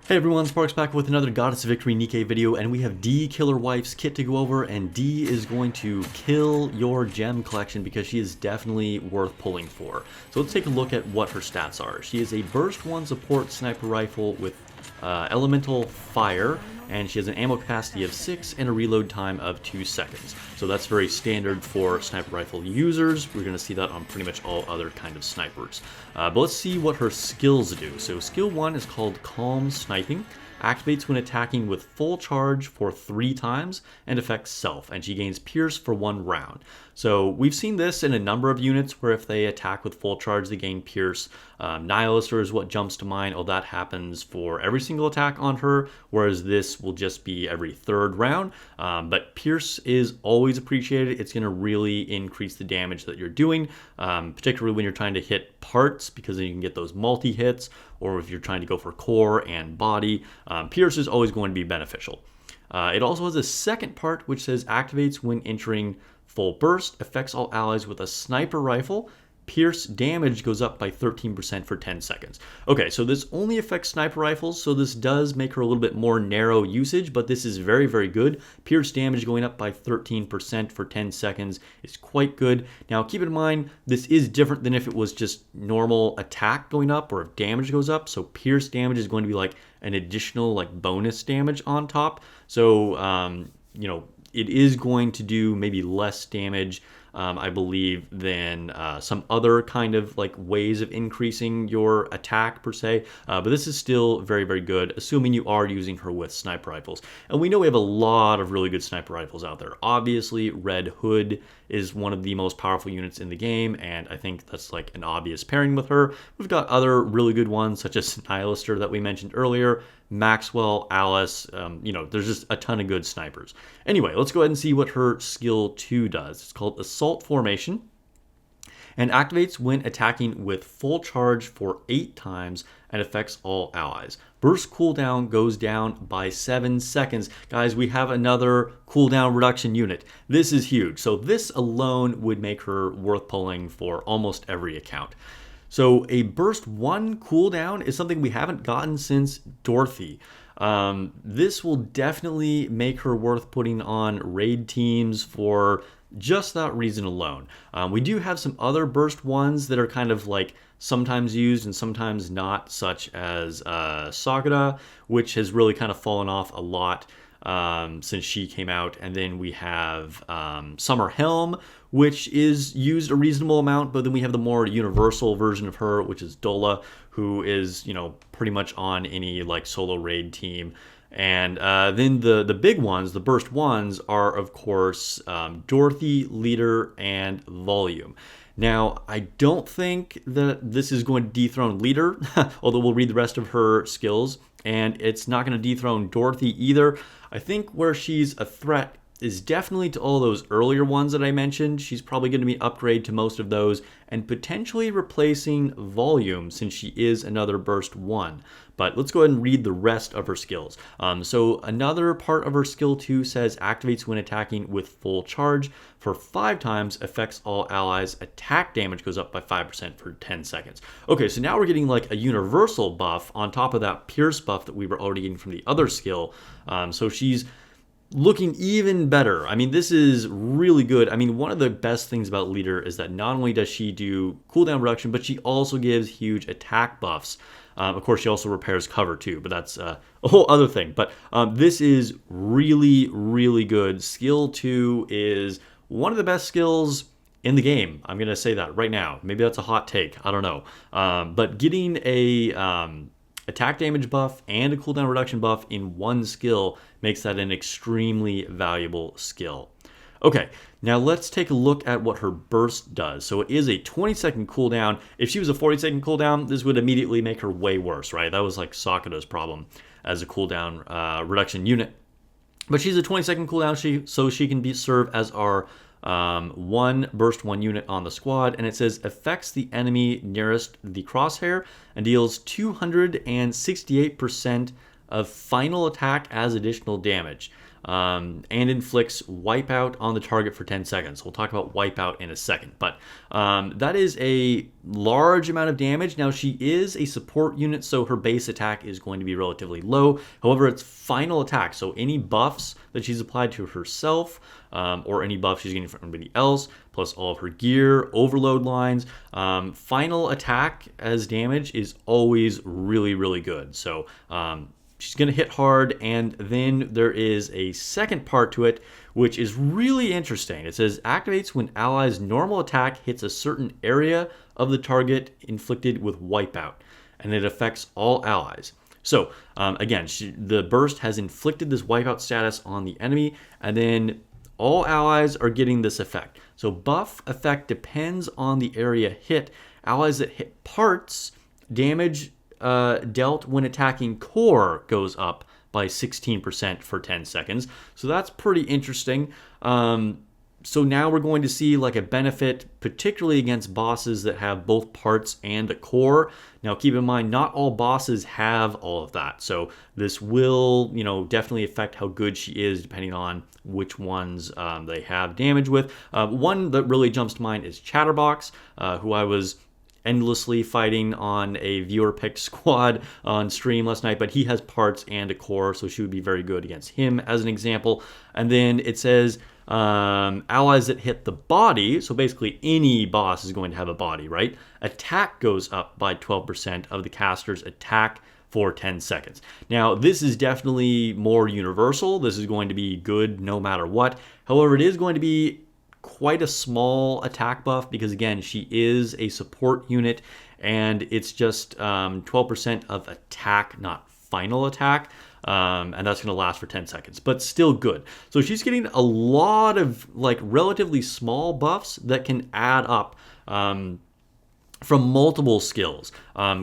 Hey everyone, Sparks back with another Goddess of Victory Nikke video, and we have D Killer Wife's kit to go over, and D is going to kill your gem collection because she is definitely worth pulling for. So let's take a look at what her stats are. She is a Burst 1 support sniper rifle with elemental fire, and she has an ammo capacity of 6 and a reload time of 2 seconds. So that's very standard for sniper rifle users. We're going to see that on pretty much all other kind of snipers. But let's see what her skills do. So skill 1 is called Calm Sniping. Activates when attacking with full charge for 3 times and affects self, and she gains Pierce for 1 round. So we've seen this in a number of units where if they attack with full charge they gain Pierce. Nihilister is what jumps to mind. Oh, that happens for every single attack on her, whereas this will just be every 3rd round. But Pierce is always appreciated. It's going to really increase the damage that you're doing, particularly when you're trying to hit parts, because then you can get those multi-hits, or if you're trying to go for core and body. Pierce is always going to be beneficial. It also has a second part which says activates when entering full burst, affects all allies with a sniper rifle. Pierce damage goes up by 13% for 10 seconds. Okay, so this only affects sniper rifles, so this does make her a little bit more narrow usage, but this is very, very good. Pierce damage going up by 13% for 10 seconds is quite good. Now, keep in mind, this is different than if it was just normal attack going up or if damage goes up. So Pierce damage is going to be like an additional like bonus damage on top. So, it is going to do maybe less damage, I believe, than some other kind of like ways of increasing your attack per se. But this is still very, very good, assuming you are using her with sniper rifles. And we know we have a lot of really good sniper rifles out there. Obviously, Red Hood is one of the most powerful units in the game, and I think that's like an obvious pairing with her. We've got other really good ones, such as Nihilister that we mentioned earlier, Maxwell, Alice. There's just a ton of good snipers. Anyway, let's go ahead and see what her skill 2 does. It's called Assault Formation, and activates when attacking with full charge for 8 times and affects all allies. Burst cooldown goes down by 7 seconds. Guys, we have another cooldown reduction unit. This is huge. So this alone would make her worth pulling for almost every account. So a burst 1 cooldown is something we haven't gotten since Dorothy. This will definitely make her worth putting on raid teams for just that reason alone. We do have some other burst 1s that are kind of like sometimes used and sometimes not, such as Sagara, which has really kind of fallen off a lot since she came out. And then we have Summer Helm, which is used a reasonable amount, but then we have the more universal version of her, which is Dola, who is, pretty much on any like solo raid team. And then the big ones, the burst 1s, are of course Dorothy, Leader, and Volume. Now, I don't think that this is going to dethrone Leader, although we'll read the rest of her skills, and it's not going to dethrone Dorothy either. I think where she's a threat is definitely to all those earlier ones that I mentioned. She's probably going to be upgrade to most of those and potentially replacing Volume, since she is another burst 1. But let's go ahead and read the rest of her skills. So another part of her skill 2 says activates when attacking with full charge for 5 times, affects all allies. Attack damage goes up by 5% for 10 seconds. Okay, so now we're getting like a universal buff on top of that Pierce buff that we were already getting from the other skill. So she's looking even better. I mean, this is really good. I mean, one of the best things about Leader is that not only does she do cooldown reduction, but she also gives huge attack buffs. Of course, she also repairs cover too, but that's a whole other thing. But this is really, really good. Skill 2 is one of the best skills in the game. I'm going to say that right now. Maybe that's a hot take. I don't know. But getting a attack damage buff and a cooldown reduction buff in one skill makes that an extremely valuable skill. Okay, now let's take a look at what her burst does. So it is a 20-second cooldown. If she was a 40-second cooldown, this would immediately make her way worse, right? That was like Sakura's problem as a cooldown reduction unit. But she's a 20-second cooldown, so she can serve as our one burst 1 unit on the squad, and it says affects the enemy nearest the crosshair and deals 268% of final attack as additional damage. and inflicts wipeout on the target for 10 seconds. We'll talk about wipeout in a second, but that is a large amount of damage. Now, she is a support unit, so her base attack is going to be relatively low. However, it's final attack, so any buffs that she's applied to herself or any buff she's getting from anybody else, plus all of her gear, overload lines, final attack as damage is always really, really good. So she's going to hit hard, and then there is a second part to it, which is really interesting. It says, activates when allies' normal attack hits a certain area of the target inflicted with wipeout, and it affects all allies. So, again, the burst has inflicted this wipeout status on the enemy, and then all allies are getting this effect. So buff effect depends on the area hit. Allies that hit parts, damage dealt when attacking core goes up by 16% for 10 seconds. So that's pretty interesting. So now we're going to see like a benefit, particularly against bosses that have both parts and a core. Now keep in mind, not all bosses have all of that. So this will, definitely affect how good she is depending on which ones they have damage with. One that really jumps to mind is Chatterbox, who I was endlessly fighting on a viewer pick squad on stream last night, but he has parts and a core, so she would be very good against him as an example. And then it says allies that hit the body, so basically any boss is going to have a body, right? Attack goes up by 12% of the caster's attack for 10 seconds. Now, this is definitely more universal. This is going to be good no matter what. However, it is going to be quite a small attack buff because, again, she is a support unit, and it's just 12% of attack, not final attack. And that's going to last for 10 seconds, but still good. So she's getting a lot of like relatively small buffs that can add up from multiple skills.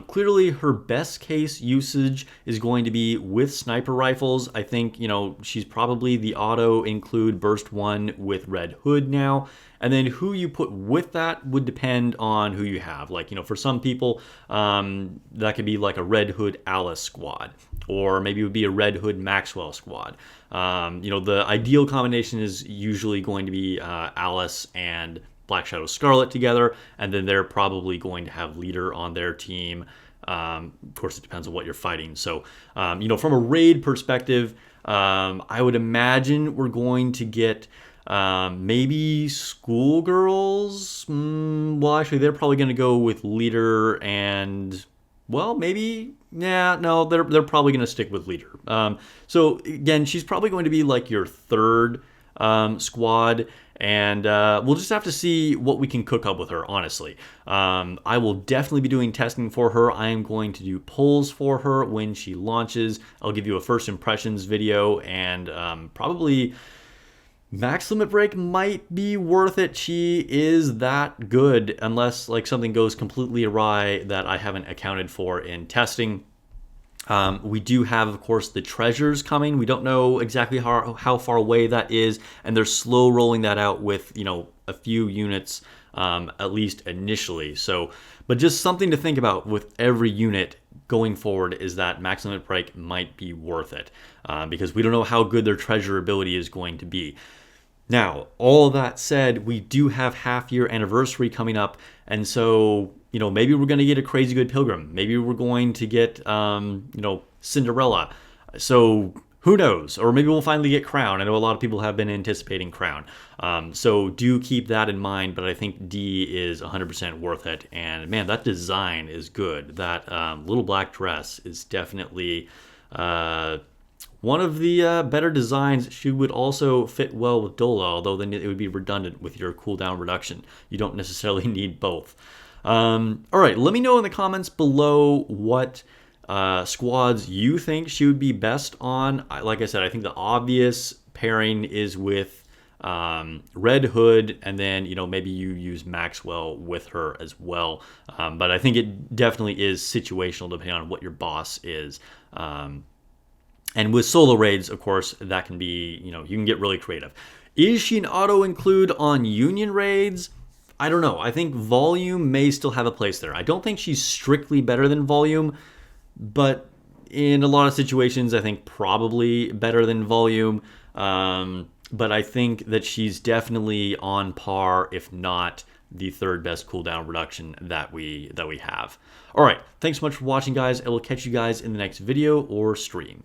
Clearly her best case usage is going to be with sniper rifles. I think, she's probably the auto include burst 1 with Red Hood now. And then who you put with that would depend on who you have. Like, for some people, that could be like a Red Hood Alice squad, or maybe it would be a Red Hood Maxwell squad. The ideal combination is usually going to be Alice and Black Shadow Scarlet together, and then they're probably going to have leader on their team. Of course, it depends on what you're fighting. So, from a raid perspective, I would imagine we're going to get maybe schoolgirls. Well, actually, they're probably going to go with leader and, well, maybe, yeah, no, they're probably going to stick with leader. So again, she's probably going to be like your third squad, and we'll just have to see what we can cook up with her, honestly. I will definitely be doing testing for her. I am going to do polls for her when she launches. I'll give you a first impressions video, and probably Max Limit Break might be worth it. She is that good, unless like something goes completely awry that I haven't accounted for in testing. We do have, of course, the treasures coming. We don't know exactly how far away that is, and they're slow rolling that out with, a few units, at least initially. So, but just something to think about with every unit going forward is that Max Limit Break might be worth it, because we don't know how good their treasure ability is going to be. Now, all that said, we do have half-year anniversary coming up, and so, maybe we're going to get a crazy good Pilgrim. Maybe we're going to get, Cinderella. So, who knows? Or maybe we'll finally get Crown. I know a lot of people have been anticipating Crown. So, do keep that in mind, but I think D is 100% worth it. And, man, that design is good. That little black dress is definitely one of the better designs. She would also fit well with Dola, although then it would be redundant with your cooldown reduction. You don't necessarily need both. All right, let me know in the comments below what squads you think she would be best on. Like I said, I think the obvious pairing is with Red Hood, and then maybe you use Maxwell with her as well. But I think it definitely is situational depending on what your boss is. And with solo raids, of course, that can be, you can get really creative. Is she an auto-include on Union raids? I don't know. I think Volume may still have a place there. I don't think she's strictly better than Volume, but in a lot of situations, I think probably better than Volume. But I think that she's definitely on par, if not the third best cooldown reduction that we have. All right, thanks so much for watching, guys. I will catch you guys in the next video or stream.